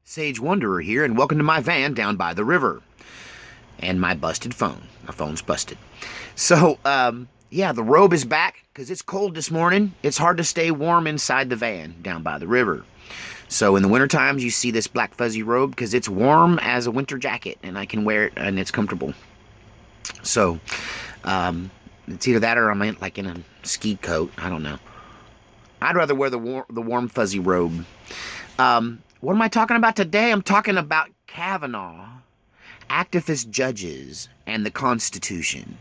Sage Wanderer here, and welcome to my van down by the river. And my busted phone. My phone's busted. So, yeah, the robe is back because it's cold this morning. It's hard to stay warm inside the van down by the river. So in the winter times, you see this black fuzzy robe because it's warm as a winter jacket, and I can wear it and it's comfortable. So, it's either that or I'm like in a ski coat. I don't know. I'd rather wear the warm fuzzy robe. What am I talking about today? I'm talking about Kavanaugh, activist judges, and the Constitution.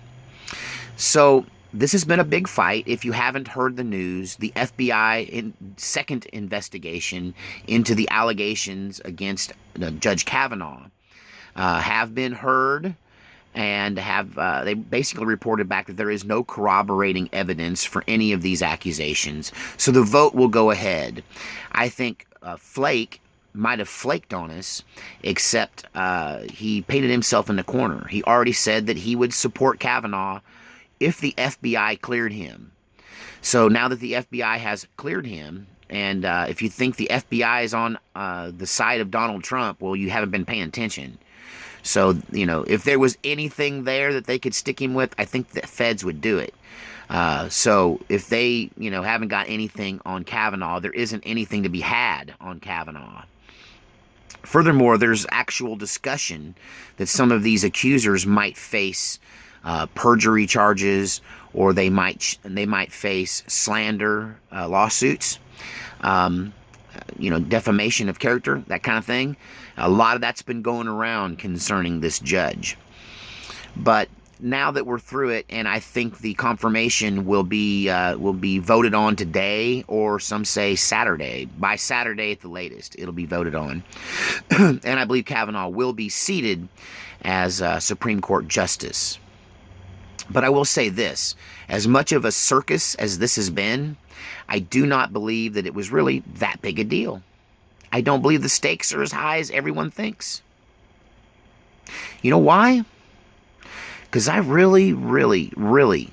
So this has been a big fight. If you haven't heard the news, the FBI second investigation into the allegations against Judge Kavanaugh have been heard, and they basically reported back that there is no corroborating evidence for any of these accusations. So the vote will go ahead. I think Flake might have flaked on us, except he painted himself in the corner. He already said that he would support Kavanaugh if the FBI cleared him. So now that the FBI has cleared him, and if you think the FBI is on the side of Donald Trump, well, you haven't been paying attention. So, if there was anything there that they could stick him with, I think the feds would do it. So if they, haven't got anything on Kavanaugh, there isn't anything to be had on Kavanaugh. Furthermore, there's actual discussion that some of these accusers might face perjury charges, or they might face slander lawsuits, defamation of character, that kind of thing. A lot of that's been going around concerning this judge. But now that we're through it, and I think the confirmation will be voted on today, or some say Saturday. By Saturday at the latest, it'll be voted on. And I believe Kavanaugh will be seated as Supreme Court Justice. But I will say this, as much of a circus as this has been, I do not believe that it was really that big a deal. I don't believe the stakes are as high as everyone thinks. You know why? Because I really, really, really,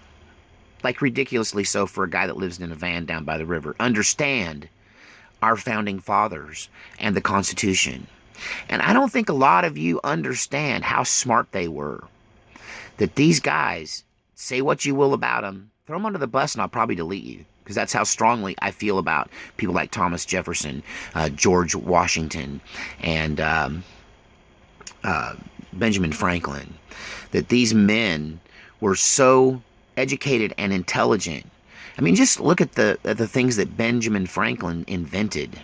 like ridiculously so for a guy that lives in a van down by the river, understand our founding fathers and the Constitution. And I don't think a lot of you understand how smart they were. That these guys, say what you will about them, throw them under the bus and I'll probably delete you. Because that's how strongly I feel about people like Thomas Jefferson, George Washington, and Benjamin Franklin. That these men were so educated and intelligent. I mean, just look at the things that Benjamin Franklin invented.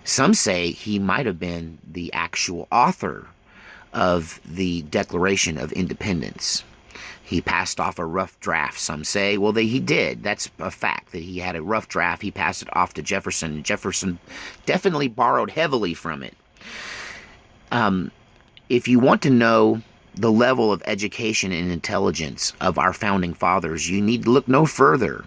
Some say he might have been the actual author of the Declaration of Independence. He passed off a rough draft, some say. Well, he did. That's a fact, that he had a rough draft. He passed it off to Jefferson. Jefferson definitely borrowed heavily from it. If you want to know the level of education and intelligence of our founding fathers, you need to look no further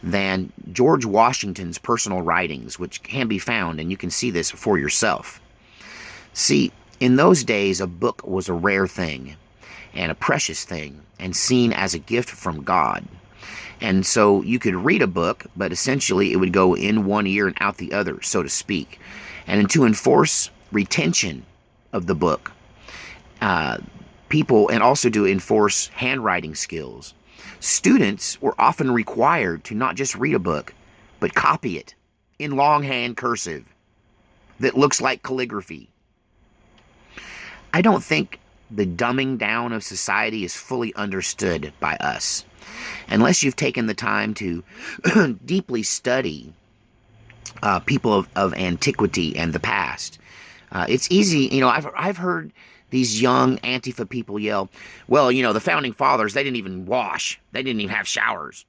than George Washington's personal writings, which can be found, and you can see this for yourself. See, in those days, a book was a rare thing and a precious thing, and seen as a gift from God. And so you could read a book, but essentially it would go in one ear and out the other, so to speak. And to enforce retention of the book, people, and also to enforce handwriting skills, students were often required to not just read a book, but copy it in longhand cursive that looks like calligraphy. I don't think the dumbing down of society is fully understood by us, unless you've taken the time to deeply study people of antiquity and the past. It's easy, I've heard these young Antifa people yell, well, the founding fathers, they didn't even wash. They didn't even have showers.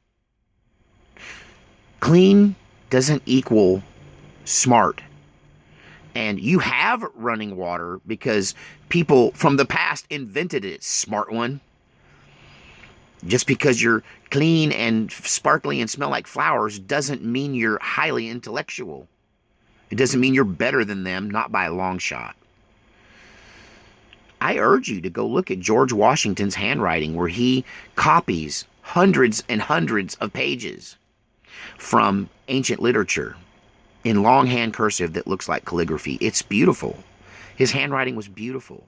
Clean doesn't equal smart. And you have running water because people from the past invented it, smart one. Just because you're clean and sparkly and smell like flowers doesn't mean you're highly intellectual. It doesn't mean you're better than them, not by a long shot. I urge you to go look at George Washington's handwriting, where he copies hundreds and hundreds of pages from ancient literature. in longhand cursive that looks like calligraphy. It's beautiful. His handwriting was beautiful.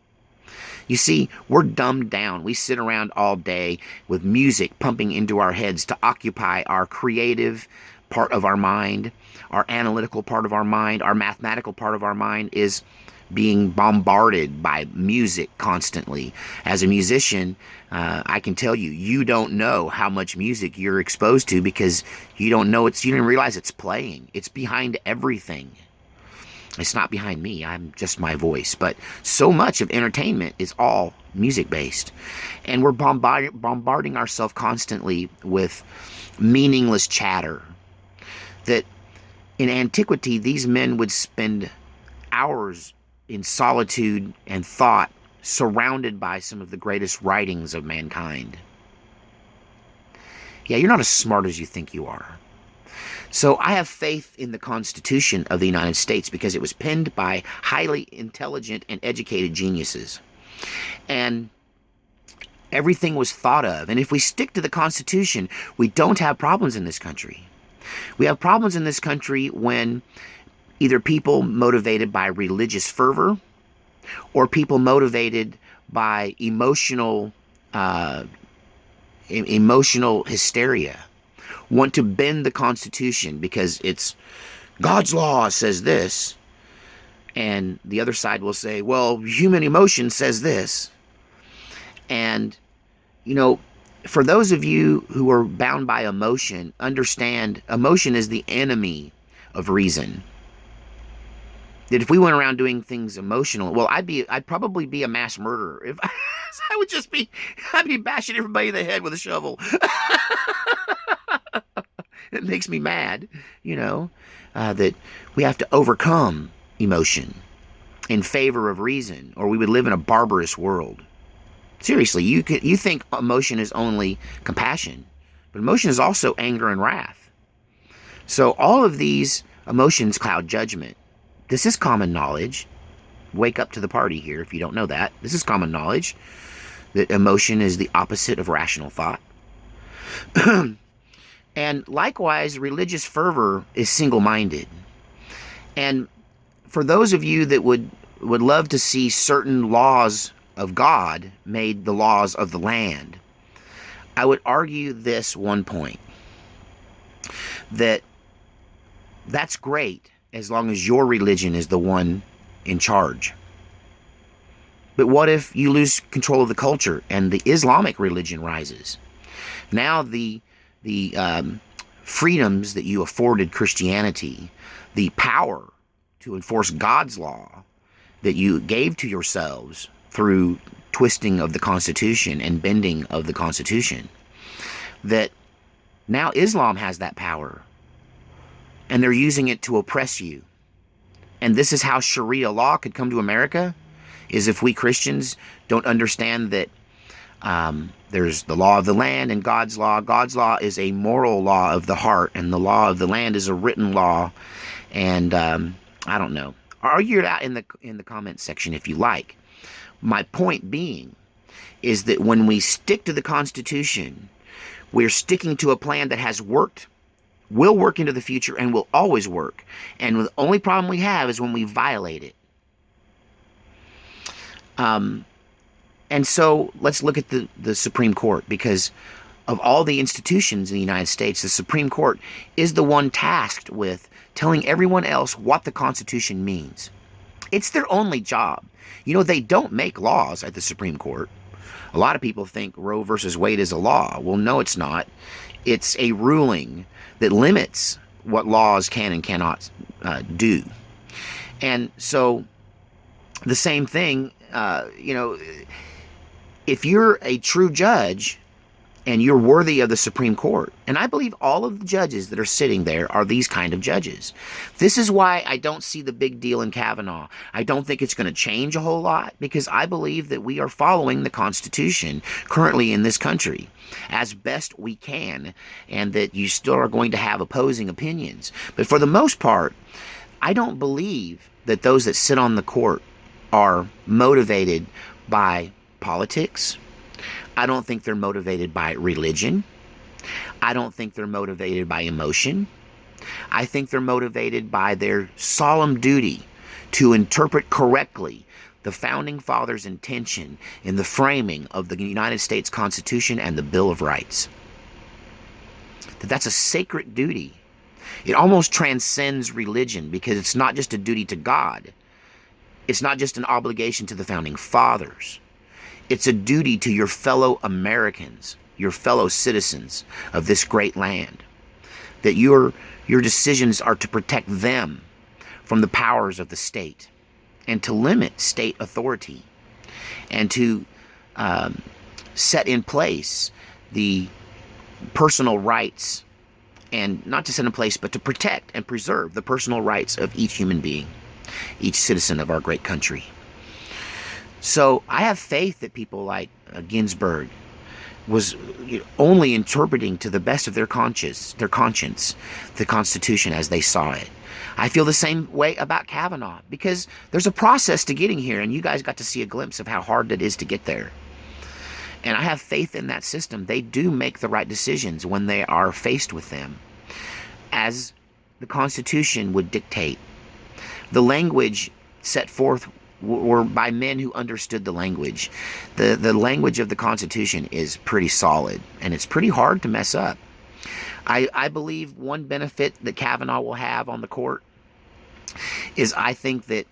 You see, we're dumbed down. We sit around all day with music pumping into our heads to occupy our creative part of our mind, our analytical part of our mind, our mathematical part of our mind is being bombarded by music constantly. As a musician, I can tell you, you don't know how much music you're exposed to because you don't know you didn't realize it's playing. It's behind everything. It's not behind me. I'm just my voice. But so much of entertainment is all music-based. And we're bombarding ourselves constantly with meaningless chatter. That in antiquity, these men would spend hours in solitude and thought, surrounded by some of the greatest writings of mankind. Yeah, you're not as smart as you think you are. So I have faith in the Constitution of the United States because it was penned by highly intelligent and educated geniuses. And everything was thought of. And if we stick to the Constitution, we don't have problems in this country. We have problems in this country when either people motivated by religious fervor or people motivated by emotional hysteria want to bend the Constitution because it's God's law says this, and the other side will say, well, human emotion says this. And, you know, for those of you who are bound by emotion, understand emotion is the enemy of reason. That if we went around doing things emotional, well, I'd probably be a mass murderer. If I'd be bashing everybody in the head with a shovel. It makes me mad, you know, that we have to overcome emotion in favor of reason, or we would live in a barbarous world. Seriously, you think emotion is only compassion, but emotion is also anger and wrath. So all of these emotions cloud judgment. This is common knowledge. Wake up to the party here if you don't know that. This is common knowledge that emotion is the opposite of rational thought. And likewise, religious fervor is single-minded. And for those of you that would love to see certain laws of God made the laws of the land, I would argue this one point. That's great as long as your religion is the one in charge. But what if you lose control of the culture and the Islamic religion rises? Now the freedoms that you afforded Christianity, the power to enforce God's law that you gave to yourselves through twisting of the Constitution and bending of the Constitution, that now Islam has that power and they're using it to oppress you. And this is how Sharia law could come to America, is if we Christians don't understand that there's the law of the land and God's law. God's law is a moral law of the heart, and the law of the land is a written law. And I don't know. Argue it out in the comments section if you like. My point being is that when we stick to the Constitution, we're sticking to a plan that has worked, will work into the future, and will always work. And the only problem we have is when we violate it. And so let's look at the Supreme Court, because of all the institutions in the United States, the Supreme Court is the one tasked with telling everyone else what the Constitution means. It's their only job. You know, they don't make laws at the Supreme Court. A lot of people think Roe versus Wade is a law. Well, no, it's not. It's a ruling that limits what laws can and cannot do. And so the same thing, you know, if you're a true judge and you're worthy of the Supreme Court, and I believe all of the judges that are sitting there are these kind of judges. This is why I don't see the big deal in Kavanaugh. I don't think it's going to change a whole lot, because I believe that we are following the Constitution currently in this country as best we can, and that you still are going to have opposing opinions. But for the most part, I don't believe that those that sit on the court are motivated by politics. I don't think they're motivated by religion. I don't think they're motivated by emotion. I think they're motivated by their solemn duty to interpret correctly the Founding Fathers' intention in the framing of the United States Constitution and the Bill of Rights. That's a sacred duty. It almost transcends religion because it's not just a duty to God. It's not just an obligation to the Founding Fathers. It's a duty to your fellow Americans, your fellow citizens of this great land. That your decisions are to protect them from the powers of the state and to limit state authority and to set in place the personal rights, and not to set in place, but to protect and preserve the personal rights of each human being, each citizen of our great country. So I have faith that people like Ginsburg was only interpreting to the best of their conscience, the Constitution as they saw it. I feel the same way about Kavanaugh because there's a process to getting here, and you guys got to see a glimpse of how hard it is to get there. And I have faith in that system. They do make the right decisions when they are faced with them, as the Constitution would dictate. The language set forth were by men who understood the language. The language of the Constitution is pretty solid, and it's pretty hard to mess up. I believe one benefit that Kavanaugh will have on the court is I think that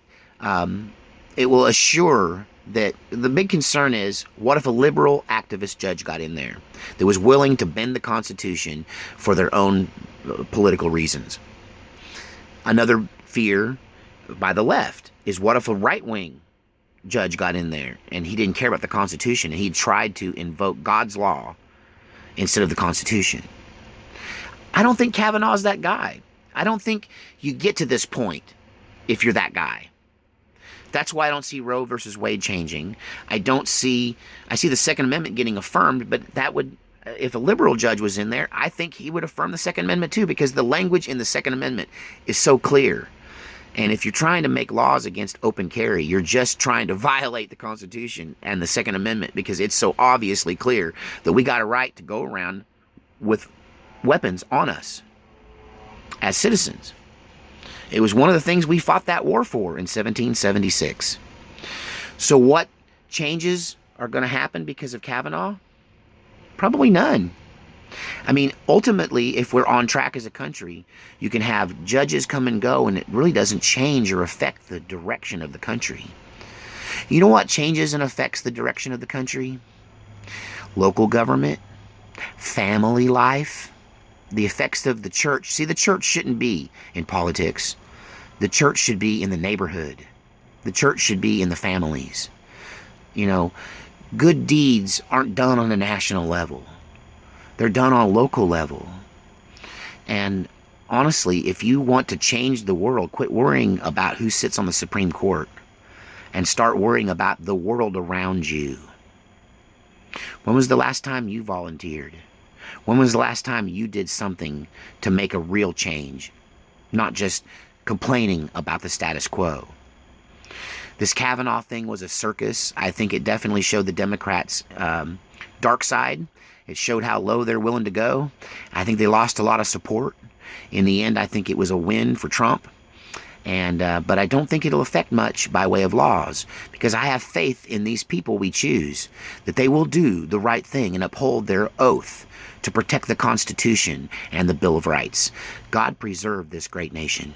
it will assure that the big concern is, what if a liberal activist judge got in there that was willing to bend the Constitution for their own political reasons? Another fear by the left is, what if a right-wing judge got in there and he didn't care about the Constitution and he tried to invoke God's law instead of the Constitution? I don't think Kavanaugh's that guy. I don't think you get to this point if you're that guy. That's why I don't see Roe versus Wade changing. I see the Second Amendment getting affirmed, but that would, if a liberal judge was in there, I think he would affirm the Second Amendment too, because the language in the Second Amendment is so clear. And if you're trying to make laws against open carry, you're just trying to violate the Constitution and the Second Amendment, because it's so obviously clear that we got a right to go around with weapons on us as citizens. It was one of the things we fought that war for in 1776. So what changes are going to happen because of Kavanaugh? Probably none. I mean, ultimately, if we're on track as a country, you can have judges come and go, and it really doesn't change or affect the direction of the country. You know what changes and affects the direction of the country? Local government, family life, the effects of the church. See, the church shouldn't be in politics. The church should be in the neighborhood. The church should be in the families. You know, good deeds aren't done on a national level. They're done on a local level. And honestly, if you want to change the world, quit worrying about who sits on the Supreme Court and start worrying about the world around you. When was the last time you volunteered? When was the last time you did something to make a real change? Not just complaining about the status quo. This Kavanaugh thing was a circus. I think it definitely showed the Democrats' dark side. It showed how low they're willing to go. I think they lost a lot of support. In the end, I think it was a win for Trump. But I don't think it'll affect much by way of laws, because I have faith in these people we choose, that they will do the right thing and uphold their oath to protect the Constitution and the Bill of Rights. God preserve this great nation.